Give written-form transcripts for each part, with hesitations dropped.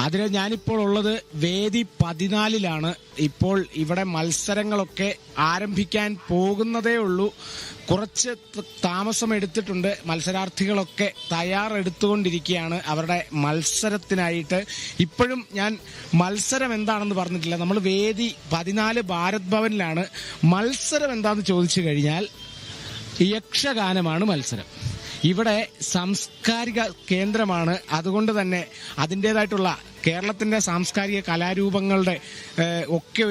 അതിന് ഞാനിപ്പോൾ ഉള്ളത് വേദി 14-ലാണ്. ഇപ്പോൾ ഇവിടെ മത്സരങ്ങളൊക്കെ ആരംഭിക്കാൻ പോകുന്നതേ ഉള്ളൂ. കുറച്ച് താമസം എടുത്തിട്ടുണ്ട്. മത്സരാർത്ഥികളൊക്കെ തയ്യാറെടുത്തുകൊണ്ടിരിക്കുകയാണ് അവരുടെ മത്സരത്തിനായിട്ട്. ഇപ്പോഴും ഞാൻ മത്സരം എന്താണെന്ന് പറഞ്ഞിട്ടില്ല. നമ്മൾ വേദി 14 ഭാരത് ഭവനിലാണ്. മത്സരം എന്താണെന്ന് ചോദിച്ചു കഴിഞ്ഞാൽ യക്ഷഗാനമാണ് മത്സരം. ഇവിടെ സാംസ്കാരിക കേന്ദ്രമാണ്. അതുകൊണ്ട് തന്നെ അതിൻ്റെതായിട്ടുള്ള കേരളത്തിന്റെ സാംസ്കാരിക കലാരൂപങ്ങളുടെ ഒക്കെ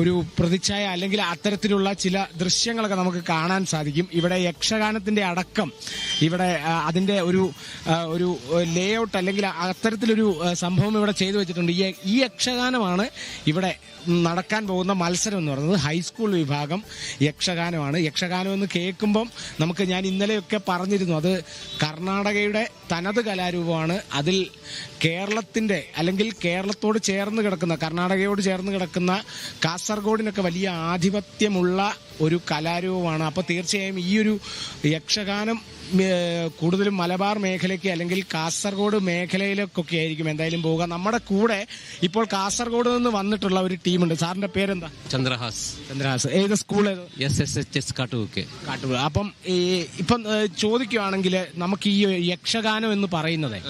ഒരു പ്രതിച്ഛായ അല്ലെങ്കിൽ അത്തരത്തിലുള്ള ചില ദൃശ്യങ്ങളൊക്കെ നമുക്ക് കാണാൻ സാധിക്കും. ഇവിടെ യക്ഷഗാനത്തിന്റെ അടക്കം ഇവിടെ അതിന്റെ ഒരു ലേ ഔട്ട് അല്ലെങ്കിൽ അത്തരത്തിലൊരു സംഭവം ഇവിടെ ചെയ്തു വെച്ചിട്ടുണ്ട്. ഈ യക്ഷഗാനമാണ് ഇവിടെ നടക്കാൻ പോകുന്ന മത്സരം എന്ന് പറയുന്നത്. ഹൈസ്കൂൾ വിഭാഗം യക്ഷഗാനമാണ്. യക്ഷഗാനം എന്ന് കേൾക്കുമ്പം ഞാൻ ഇന്നലെയൊക്കെ പറഞ്ഞിരുന്നു, അത് കർണാടകയുടെ തനത് കലാരൂപമാണ്. അതിൽ കേരളത്തിന്റെ അല്ലെങ്കിൽ കേരളത്തോട് ചേർന്ന് കിടക്കുന്ന, കർണാടകയോട് ചേർന്ന് കിടക്കുന്ന കാസർഗോഡിനൊക്കെ വലിയ ആധിപത്യമുള്ള ഒരു കലാരൂപമാണ്. അപ്പോൾ തീർച്ചയായും ഈ ഒരു യക്ഷഗാനം കൂടുതലും മലബാർ മേഖലയ്ക്ക് അല്ലെങ്കിൽ കാസർഗോഡ് മേഖലയിലേക്കൊക്കെ ആയിരിക്കും എന്തായാലും പോവുക. നമ്മുടെ കൂടെ ഇപ്പോൾ കാസർഗോഡ് നിന്ന് വന്നിട്ടുള്ള ഒരു ടീമുണ്ട്. സാറിന്റെ പേരെന്താ? ചന്ദ്രഹാസ്. ഏത് സ്കൂൾ? SSHS കാട്ടൂർ. അപ്പം ഇപ്പം ചോദിക്കുകയാണെങ്കിൽ നമുക്ക് ഈ യക്ഷഗാനം എന്ന് പറയുന്നത്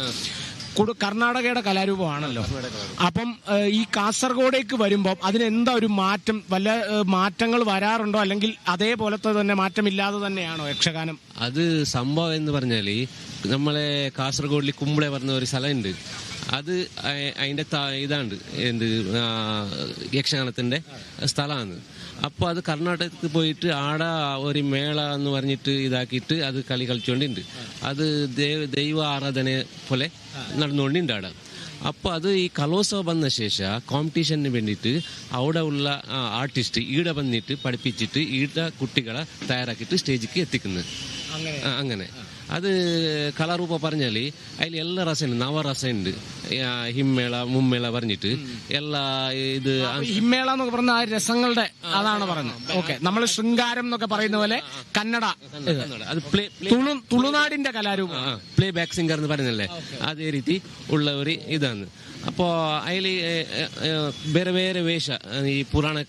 കർണാടകയുടെ കലാരൂപമാണല്ലോ. അപ്പം ഈ കാസർഗോഡേക്ക് വരുമ്പോൾ അതിനെന്താ ഒരു മാറ്റം, വല്ല മാറ്റങ്ങൾ വരാറുണ്ടോ അല്ലെങ്കിൽ അതേപോലത്തെ തന്നെ മാറ്റമില്ലാതെ തന്നെയാണോ യക്ഷഗാനം? അത് സംഭവം എന്ന് പറഞ്ഞാല് നമ്മളെ കാസർഗോഡിൽ കുമ്പളെ പറഞ്ഞ ഒരു സ്ഥലമുണ്ട്. അത് അതിന്റെ ഇതാണ്ട് എന്ത് യക്ഷഗാനത്തിന്റെ സ്ഥലമാണ്. അപ്പോൾ അത് കർണാടകത്തിൽ പോയിട്ട് ആടെ ഒരു മേള എന്ന് പറഞ്ഞിട്ട് ഇതാക്കിയിട്ട് അത് കളിച്ചുകൊണ്ടുണ്ട്. അത് ദൈവ ആരാധന പോലെ നടന്നുകൊണ്ടുണ്ട് ആടെ. അപ്പോൾ അത് ഈ കലോത്സവം വന്ന ശേഷം കോമ്പറ്റീഷന് വേണ്ടിയിട്ട് അവിടെ ഉള്ള ആർട്ടിസ്റ്റ് ഈടെ വന്നിട്ട് പഠിപ്പിച്ചിട്ട് ഈടെ കുട്ടികളെ തയ്യാറാക്കിയിട്ട് സ്റ്റേജിക്ക് എത്തിക്കുന്നത്. അങ്ങനെ അത് കലാരൂപ പറഞ്ഞാല് അതിൽ എല്ലാ രസമുണ്ട്, നവരസമുണ്ട്. ഹിമ്മേള മുമ്മേള പറഞ്ഞിട്ട് എല്ലാ ഇത് ഹിമ്മേള എന്നൊക്കെ പറഞ്ഞ ആ രസങ്ങളുടെ അതാണ് പറയുന്നത്. ഓക്കെ, നമ്മൾ ശൃംഗാരം എന്നൊക്കെ പറയുന്ന പോലെ കന്നഡ, അത് തുളുനാടിന്റെ കലാരൂപം, പ്ലേ ബാക്ക് സിംഗർ എന്ന് പറയുന്നല്ലേ, അതേ രീതി ഉള്ള ഒരു ഇതാണ്. അപ്പോൾ അതിൽ വേറെ വേറെ വേഷ ഈ പുരാണ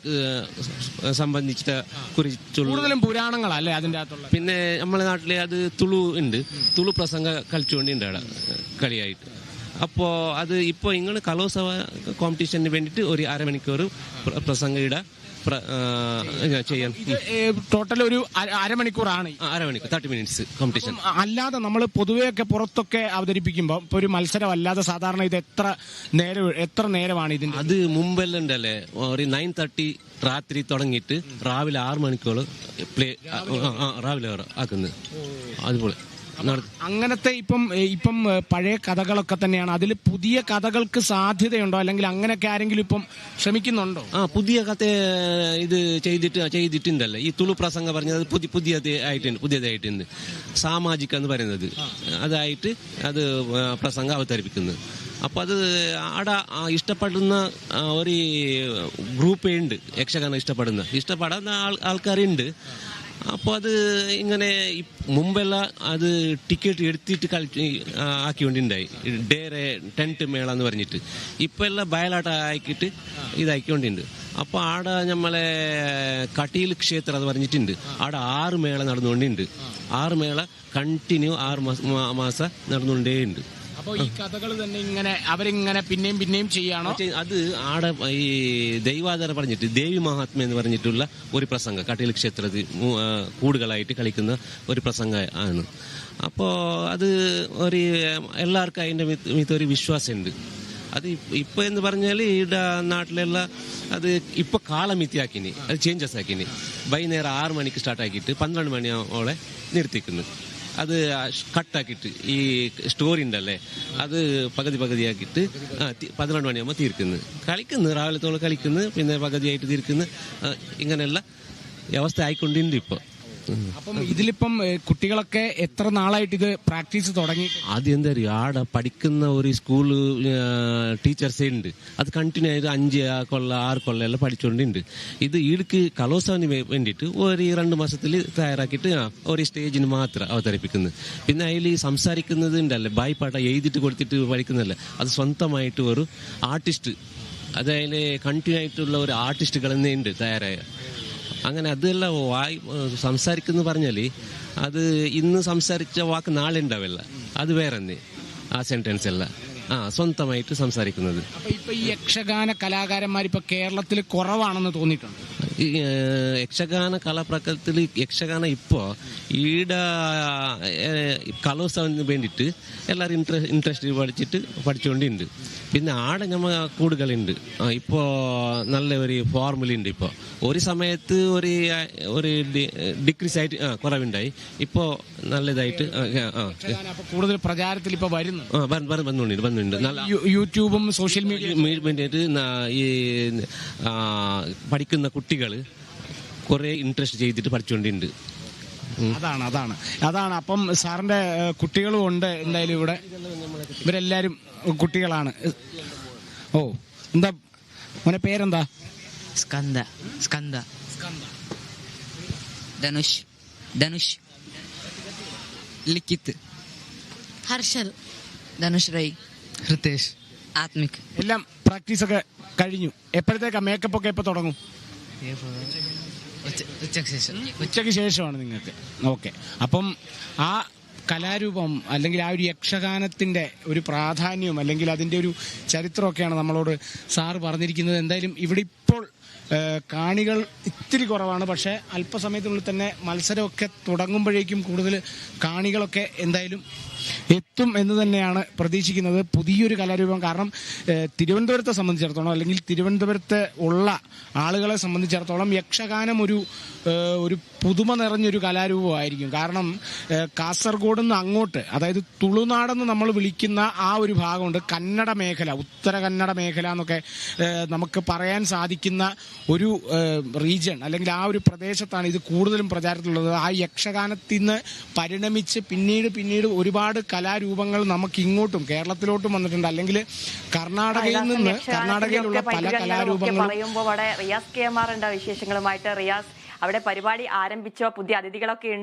സംബന്ധിച്ചിട്ട് കുറിച്ചുള്ള കൂടുതലും പുരാണങ്ങളല്ലേ അതിൻ്റെ അകത്തുള്ള. പിന്നെ നമ്മളെ നാട്ടിലെ അത് തുളു ഉണ്ട്, തുളു പ്രസംഗ കളിച്ചുകൊണ്ടുണ്ട് അവിടെ കളിയായിട്ട്. അപ്പോൾ അത് ഇപ്പോൾ ഇങ്ങനെ കലോത്സവ കോമ്പറ്റീഷന് വേണ്ടിയിട്ട് ഒരു അരമണിക്കൂർ പ്രസംഗ ഇട ചെയ്യാൻ. ടോട്ടൽ ഒരു അരമണിക്കൂറാണ്. 30 മിനിറ്റ്സ് കോമ്പറ്റീഷൻ. അല്ലാതെ നമ്മൾ പൊതുവെയൊക്കെ പുറത്തൊക്കെ അവതരിപ്പിക്കുമ്പോൾ ഇപ്പൊ ഒരു മത്സരം അല്ലാതെ സാധാരണ ഇത് എത്ര നേരമാണ് ഇതിന്റെ? അത് മുമ്പെല്ലാം ഉണ്ടല്ലേ, ഒരു 9:30 രാത്രി തുടങ്ങിയിട്ട് രാവിലെ 6 മണിക്കൂർ പ്ലേ രാവിലെ ആക്കുന്നത്. അതുപോലെ അങ്ങനത്തെ ഇപ്പം പഴയ കഥകളൊക്കെ തന്നെയാണ്. അതിൽ പുതിയ കഥകൾക്ക് സാധ്യതയുണ്ടോ അല്ലെങ്കിൽ അങ്ങനെയൊക്കെ ആരെങ്കിലും ഇപ്പം ശ്രമിക്കുന്നുണ്ടോ? പുതിയ കഥ ഇത് ചെയ്തിട്ടുണ്ടല്ലേ. ഈ തുളു പ്രസംഗം പറഞ്ഞത് പുതിയതായിട്ടുണ്ട്. സാമാജിക എന്ന് പറയുന്നത് അതായിട്ട് അത് പ്രസംഗം അവതരിപ്പിക്കുന്നത്. അപ്പൊ അത് അവിടെ ഇഷ്ടപ്പെടുന്ന ഒരു ഗ്രൂപ്പേ ഉണ്ട്, യക്ഷഗാനം ഇഷ്ടപ്പെടുന്ന ആൾക്കാരുണ്ട്. അപ്പോൾ അത് ഇങ്ങനെ മുമ്പെല്ലാം അത് ടിക്കറ്റ് എടുത്തിട്ട് ആക്കിക്കൊണ്ടുണ്ടായി, ഡേറെ ടെന്റ് മേള എന്ന് പറഞ്ഞിട്ട്. ഇപ്പം എല്ലാം ബയലാട്ട ആക്കിയിട്ട് ഇതാക്കിക്കൊണ്ടുണ്ട്. അപ്പോൾ ആടെ നമ്മളെ കട്ടീൽ ക്ഷേത്രം എന്ന് പറഞ്ഞിട്ടുണ്ട്. ആടെ 6 മേള നടന്നുകൊണ്ടുണ്ട്. 6 മേള കണ്ടിന്യൂ 6 മാസം നടന്നുകൊണ്ടേ ഉണ്ട്. അപ്പോൾ ഈ കഥകൾ തന്നെ ഇങ്ങനെ അവരിങ്ങനെ പിന്നെയും ചെയ്യാണോ? അത് ആടെ ഈ ദൈവാധാര പറഞ്ഞിട്ട് ദേവി മഹാത്മ്യം എന്ന് പറഞ്ഞിട്ടുള്ള ഒരു പ്രസംഗം കട്ടീൽ ക്ഷേത്രത്തിൽ കൂടുകളായിട്ട് കളിക്കുന്ന ഒരു പ്രസംഗം ആണ്. അപ്പോൾ അത് ഒരു എല്ലാവർക്കും അതിൻ്റെ ഒരു വിശ്വാസമുണ്ട്. അത് ഇപ്പൊ എന്ന് പറഞ്ഞാൽ ഇവിടെ നാട്ടിലുള്ള അത് ഇപ്പൊ കാലമിത്തിയാക്കിനി, അത് ചേഞ്ചസ് ആക്കിനി. വൈകുന്നേരം 6 മണിക്ക് സ്റ്റാർട്ട് ആക്കിയിട്ട് 12 മണിയോടെ നിർത്തിക്കുന്നു. അത് കട്ടാക്കിയിട്ട് ഈ സ്റ്റോറി ഉണ്ടല്ലേ, അത് പകുതിയാക്കിയിട്ട് 12 മണിയാകുമ്പോൾ കളിക്കുന്നു. രാവിലെ തോളം കളിക്കുന്നു, പിന്നെ പകുതിയായിട്ട് തീർക്കുന്നു. ഇങ്ങനെയുള്ള വ്യവസ്ഥ ആയിക്കൊണ്ടിട്ടുണ്ട് ഇപ്പോൾ. അപ്പം ഇതിലിപ്പം കുട്ടികളൊക്കെ എത്ര നാളായിട്ട് ഇത് പ്രാക്ടീസ് തുടങ്ങി? ആദ്യം എന്താ അറിയോ, ആടെ പഠിക്കുന്ന ഒരു സ്കൂള് ടീച്ചേഴ്സേ ഉണ്ട്. അത് കണ്ടിന്യൂ ആയിട്ട് 5 കൊല്ലം 6 കൊല്ലം എല്ലാം പഠിച്ചുകൊണ്ടുണ്ട്. ഇത് ഈടുക്ക് കലോത്സവത്തിന് വേണ്ടിയിട്ട് ഒരു 2 മാസത്തിൽ തയ്യാറാക്കിയിട്ട് ഒരു സ്റ്റേജിന് മാത്രം അവതരിപ്പിക്കുന്നത്. പിന്നെ അതിൽ സംസാരിക്കുന്നത് ഉണ്ടല്ലേ, ബായ്പാട്ട എഴുതിയിട്ട് കൊടുത്തിട്ട് പഠിക്കുന്നതല്ലേ, അത് സ്വന്തമായിട്ട് ഒരു ആർട്ടിസ്റ്റ്, അതായത് കണ്ടിന്യൂ ആയിട്ടുള്ള ഒരു ആർട്ടിസ്റ്റുകൾ തന്നെ ഉണ്ട് തയ്യാറായ. അങ്ങനെ അതെല്ലാം സംസാരിക്കുന്ന പറഞ്ഞാല് അത് ഇന്ന് സംസാരിച്ച വാക്ക് നാളെ ഉണ്ടാവില്ല, അത് വേറെ തന്നെ ആ സെന്റൻസ് അല്ല. സ്വന്തമായിട്ട് സംസാരിക്കുന്നത്. ഇപ്പൊ ഈ യക്ഷഗാന കലാകാരന്മാർ ഇപ്പൊ കേരളത്തിൽ കുറവാണെന്ന് തോന്നിയിട്ടുണ്ട്. ഈ യക്ഷഗാന കലാപ്രകാരത്തിൽ യക്ഷഗാന ഇപ്പോ ഈട കലോത്സവത്തിന് വേണ്ടിയിട്ട് എല്ലാവരും ഇൻട്രസ്റ്റ് പഠിച്ചുകൊണ്ടുണ്ട്. പിന്നെ ആടെ നമ്മ കൂടുതലുണ്ട്. ഇപ്പോ നല്ല ഒരു ഫോർമുലുണ്ട്. ഇപ്പോ ഒരു സമയത്ത് ഒരു ഡിക്രീസ് ആയിട്ട് കുറവുണ്ടായി. ഇപ്പോ നല്ലതായിട്ട് കൂടുതൽ പ്രചാരത്തിൽ ഇപ്പൊ വന്നുണ്ട്. നല്ല യൂട്യൂബും സോഷ്യൽ മീഡിയ ഈ പഠിക്കുന്ന കുട്ടികൾ കുറെ ഇൻട്രസ്റ്റ് ചെയ്തിട്ട് പഠിച്ചുകൊണ്ടുണ്ട്. അതാണ് അപ്പം സാറിന്റെ കുട്ടികളും ഉണ്ട് എന്തായാലും ഇവിടെ. ഇവരെല്ലാരും കുട്ടികളാണ്. ഓ, എന്താ മോനെ പേരെന്താ? സ്കന്ദ. ധനുഷ് ലിഖിത്, ഹർഷൽ, ധനുഷ് റൈ, ഹൃതേഷ്, ആത്മിക്. എല്ലാം പ്രാക്ടീസ് ഒക്കെ കഴിഞ്ഞു. എപ്പോഴത്തേക്കാ മേക്കപ്പ് ഒക്കെ എപ്പോ തുടങ്ങും? ഉച്ചയ്ക്ക് ശേഷമാണ് നിങ്ങൾക്ക്. ഓക്കെ. അപ്പം ആ കലാരൂപം അല്ലെങ്കിൽ ആ ഒരു യക്ഷഗാനത്തിന്റെ ഒരു പ്രാധാന്യം അല്ലെങ്കിൽ അതിന്റെ ഒരു ചരിത്രമൊക്കെയാണ് നമ്മളോട് സാറ് പറഞ്ഞിരിക്കുന്നത്. എന്തായാലും ഇവിടെ ഇപ്പോൾ കാണികൾ ഇത്തിരി കുറവാണ്. പക്ഷേ അല്പസമയത്തിനുള്ളിൽ തന്നെ മത്സരമൊക്കെ തുടങ്ങുമ്പോഴേക്കും കൂടുതൽ കാണികളൊക്കെ എന്തായാലും എത്തും എന്ന് തന്നെയാണ് പ്രതീക്ഷിക്കുന്നത്. പുതിയൊരു കലാരൂപം. കാരണം തിരുവനന്തപുരത്തെ സംബന്ധിച്ചിടത്തോളം അല്ലെങ്കിൽ തിരുവനന്തപുരത്ത് ഉള്ള ആളുകളെ സംബന്ധിച്ചിടത്തോളം യക്ഷഗാനം ഒരു പുതുമ നിറഞ്ഞൊരു കലാരൂപമായിരിക്കും. കാരണം കാസർഗോഡ് നിന്ന് അങ്ങോട്ട്, അതായത് തുളുനാടെന്ന് നമ്മൾ വിളിക്കുന്ന ആ ഒരു ഭാഗമുണ്ട്, കന്നഡ മേഖല, ഉത്തര കന്നഡ മേഖല എന്നൊക്കെ നമുക്ക് പറയാൻ സാധിക്കുന്ന ഒരു റീജിയൺ അല്ലെങ്കിൽ ആ ഒരു പ്രദേശത്താണ് ഇത് കൂടുതലും പ്രചാരത്തിലുള്ളത്. ആ യക്ഷഗാനത്തിൽ നിന്ന് പരിണമിച്ച് പിന്നീട് ഒരുപാട് കലാരൂപങ്ങൾ നമുക്ക് ഇങ്ങോട്ടും കേരളത്തിലോട്ടും വന്നിട്ടുണ്ട്. അല്ലെങ്കിൽ കർണാടകയിലുള്ള പല കലാരൂപങ്ങളും പറയുമ്പോൾ അവിടെ റിയാസ് KMR ഉണ്ട് വിശേഷങ്ങളുമായിട്ട്. റിയാസ്, അവിടെ പരിപാടി ആരംഭിച്ചോ? പുതിയ അതിഥികളൊക്കെ ഉണ്ട്?